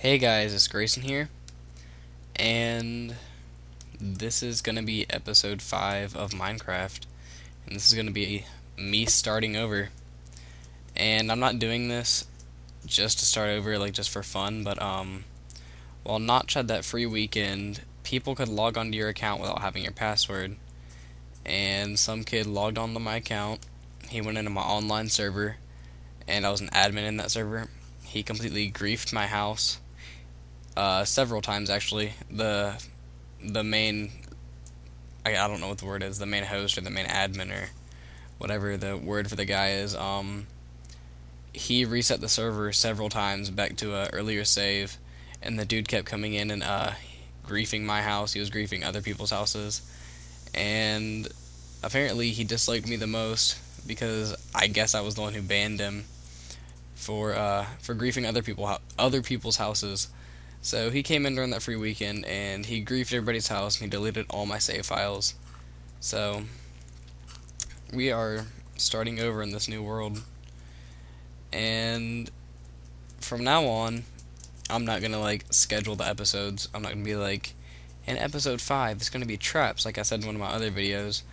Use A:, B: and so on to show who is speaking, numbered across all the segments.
A: Hey guys, it's Grayson here, and this is gonna be episode 5 of Minecraft, and this is gonna be me starting over. And I'm not doing this just to start over, like just for fun, but while Notch had that free weekend, people could log onto your account without having your password. And some kid logged onto my account, he went into my online server, and I was an admin in that server. He completely griefed my house, several times actually. The main I don't know what the word is, the main host or the main admin or whatever the word for the guy is, he reset the server several times back to a earlier save, and the dude kept coming in and griefing my house. He was griefing other people's houses, and apparently he disliked me the most because I guess I was the one who banned him for griefing other people's houses. So he came in during that free weekend and he griefed everybody's house and he deleted all my save files. So we are starting over in this new world, and from now on, I'm not gonna like schedule the episodes. I'm not gonna be like, in episode 5, it's gonna be traps, like I said in one of my other videos,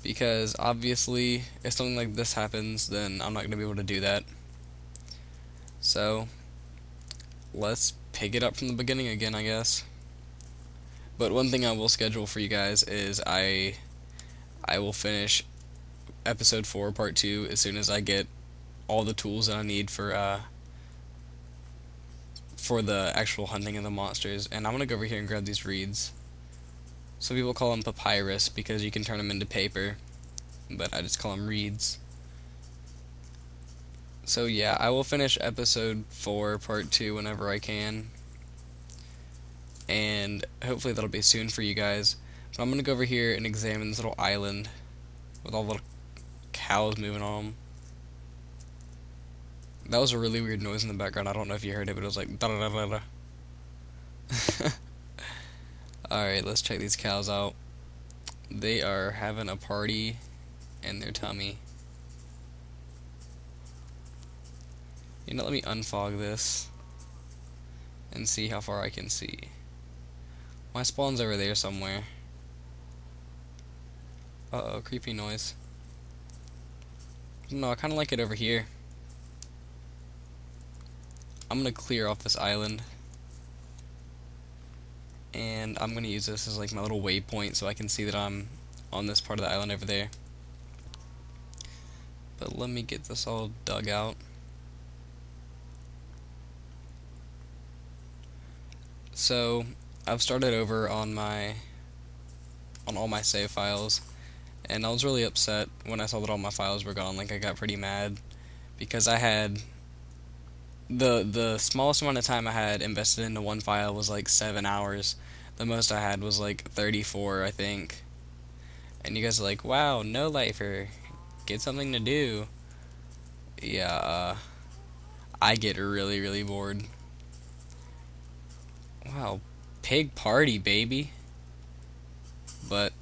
A: because obviously, if something like this happens, then I'm not gonna be able to do that. So let's pick it up from the beginning again, I guess. But one thing I will schedule for you guys is I will finish episode 4 part 2 as soon as I get all the tools that I need for the actual hunting of the monsters. And I'm gonna go over here and grab these reeds. Some people call them papyrus because you can turn them into paper, but I just call them reeds. So yeah, I will finish episode 4 part 2 whenever I can, and hopefully that'll be soon for you guys. But I'm gonna go over here and examine this little island with all the little cows moving on them. That was a really weird noise in the background. I don't know if you heard it, but it was like da da da da da. Alright, let's check these cows out. They are having a party in their tummy. You know, let me unfog this and see how far I can see. My spawn's over there somewhere. Uh-oh, creepy noise. No, I kinda like it over here. I'm gonna clear off this island, and I'm gonna use this as like my little waypoint so I can see that I'm on this part of the island over there. But let me get this all dug out. So I've started over on all my save files, and I was really upset when I saw that all my files were gone. Like, I got pretty mad because I had the smallest amount of time I had invested into one file was like 7 hours. The most I had was like 34, I think. And you guys are like, wow, no lifer, get something to do. Yeah, I get really bored. Wow, pig party, baby. But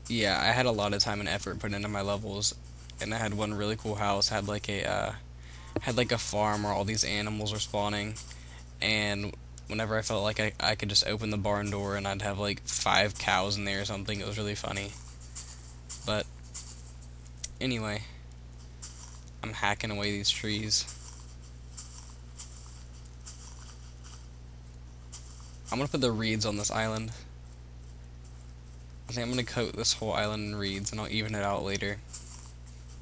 A: yeah, I had a lot of time and effort put into my levels, and I had one really cool house. Had like a farm where all these animals were spawning, and whenever I felt like I could just open the barn door and I'd have like 5 cows in there or something. It was really funny. But anyway, I'm hacking away these trees. I'm gonna put the reeds on this island. I think I'm gonna coat this whole island in reeds, and I'll even it out later.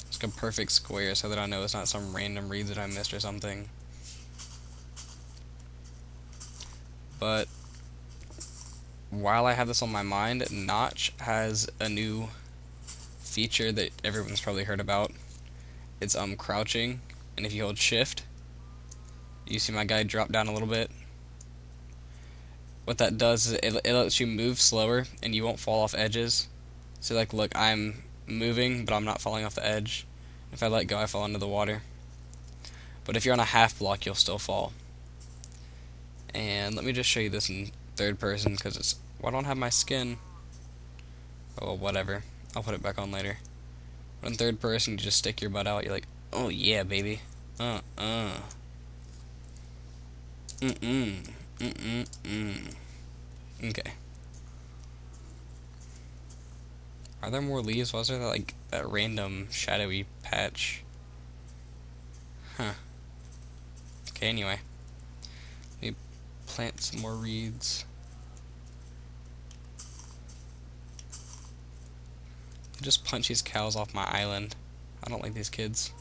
A: It's like a perfect square so that I know it's not some random reeds that I missed or something. But while I have this on my mind, Notch has a new feature that everyone's probably heard about. It's crouching, and if you hold shift, you see my guy drop down a little bit. What that does is it lets you move slower and you won't fall off edges. So like, look, I'm moving but I'm not falling off the edge. If I let go, I fall into the water. But if you're on a half block, you'll still fall. And let me just show you this in third person, because it's, why don't I have my skin? Oh well, whatever, I'll put it back on later. But in third person, you just stick your butt out. You're like, oh yeah, baby. Mm-mm. Mm-mm-mm. Okay. Are there more leaves? Was there like that random shadowy patch? Huh. Okay, anyway. Let me plant some more reeds. Just punch these cows off my island. I don't like these kids.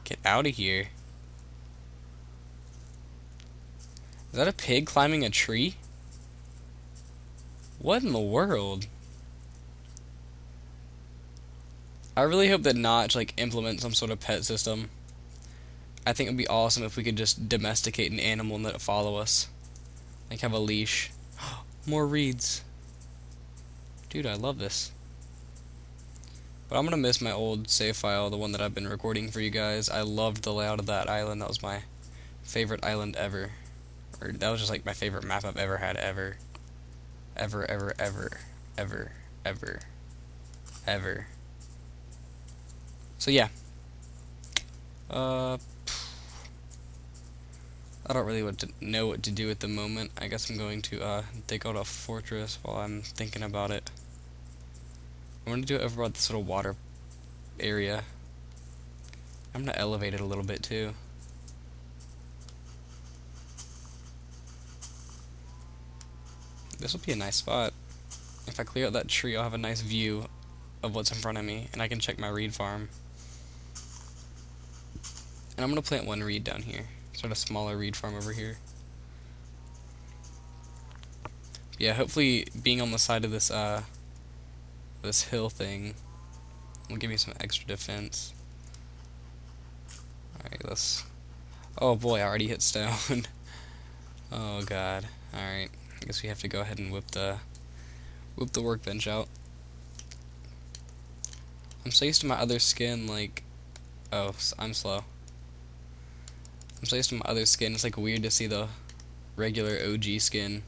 A: Get out of here. Is that a pig climbing a tree? What in the world? I really hope that Notch like implements some sort of pet system. I think it would be awesome if we could just domesticate an animal and let it follow us. Like have a leash. More reeds. Dude, I love this. But I'm gonna miss my old save file, the one that I've been recording for you guys. I loved the layout of that island. That was my favorite island ever. Or that was just like my favorite map I've ever had ever. Ever, ever, ever, ever, ever, ever. So yeah. I don't really know what to do at the moment. I guess I'm going to dig out a fortress while I'm thinking about it. I'm gonna do it over by this little water area. I'm gonna elevate it a little bit too. This will be a nice spot. If I clear out that tree, I'll have a nice view of what's in front of me, and I can check my reed farm. And I'm gonna plant one reed down here. Start a smaller reed farm over here. Yeah, hopefully being on the side of this hill thing will give me some extra defense. Alright, let's... Oh boy, I already hit stone. Oh god. Alright, I guess we have to go ahead and whip the workbench out. I'm so used to my other skin, like... Oh, I'm slow. I'm so used to my other skin, it's like weird to see the regular OG skin.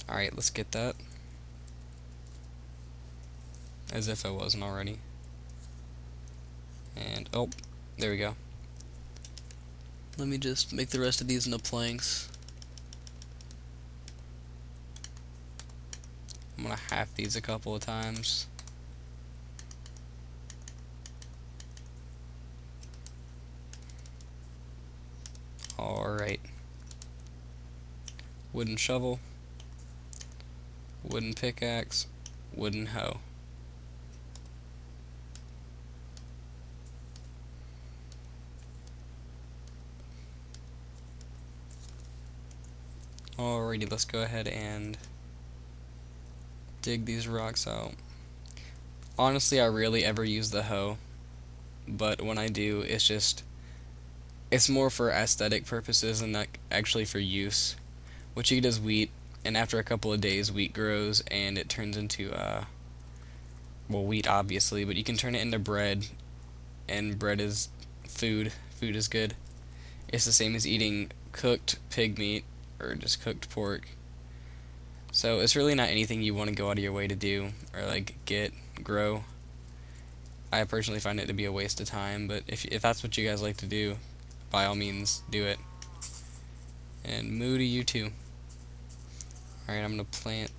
A: Alright, let's get that. As if I wasn't already. And, oh, there we go. Let me just make the rest of these into planks. I'm gonna half these a couple of times. Alright. Wooden shovel. Wooden pickaxe. Wooden hoe. Alrighty, let's go ahead and dig these rocks out. Honestly, I rarely ever use the hoe, but when I do, it's more for aesthetic purposes and not actually for use. What you get is wheat, and after a couple of days, wheat grows and it turns into well, wheat obviously, but you can turn it into bread, and bread is food. Food is good. It's the same as eating cooked pig meat or just cooked pork. So it's really not anything you want to go out of your way to do or like grow. I personally find it to be a waste of time, but if that's what you guys like to do, by all means do it. And moo to you too. Alright, I'm gonna plant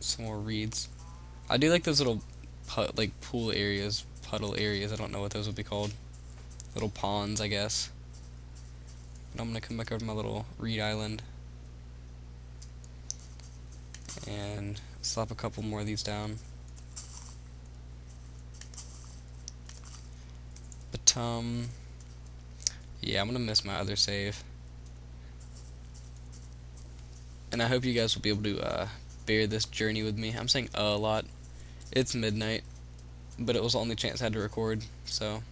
A: some more reeds. I do like those little pool areas, puddle areas, I don't know what those would be called. Little ponds, I guess. But I'm gonna come back over to my little reed island and slap a couple more of these down. But yeah, I'm gonna miss my other save. And I hope you guys will be able to bear this journey with me. I'm saying a lot. It's midnight, but it was the only chance I had to record, so.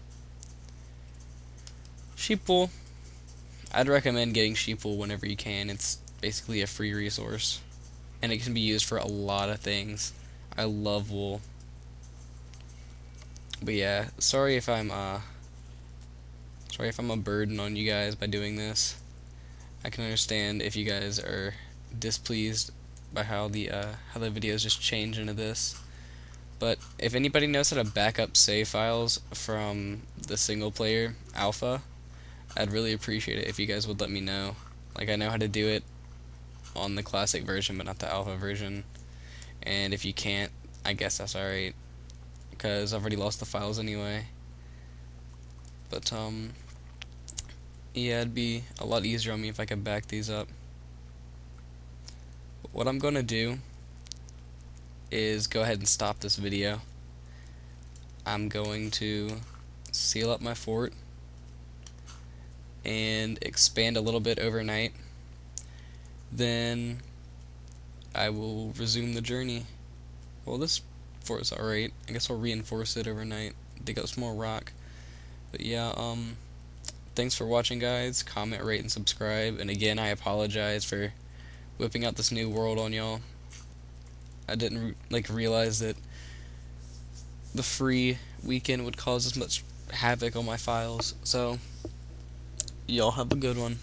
A: Sheepwool. I'd recommend getting sheepwool whenever you can. It's basically a free resource, and it can be used for a lot of things. I love wool. But yeah, sorry if I'm a burden on you guys by doing this. I can understand if you guys are displeased by how the videos just change into this. But if anybody knows how to back up save files from the single player alpha, I'd really appreciate it if you guys would let me know. Like, I know how to do it on the classic version, but not the alpha version. And if you can't, I guess that's alright, because I've already lost the files anyway. But, yeah, it'd be a lot easier on me if I could back these up. What I'm gonna do is go ahead and stop this video. I'm going to seal up my fort and expand a little bit overnight. Then I will resume the journey. Well, this fort's alright. I guess I'll reinforce it overnight, dig up some more rock. But yeah, thanks for watching, guys. Comment, rate, and subscribe. And again, I apologize for whipping out this new world on y'all. I didn't realize that the free weekend would cause as much havoc on my files. So y'all have a good one.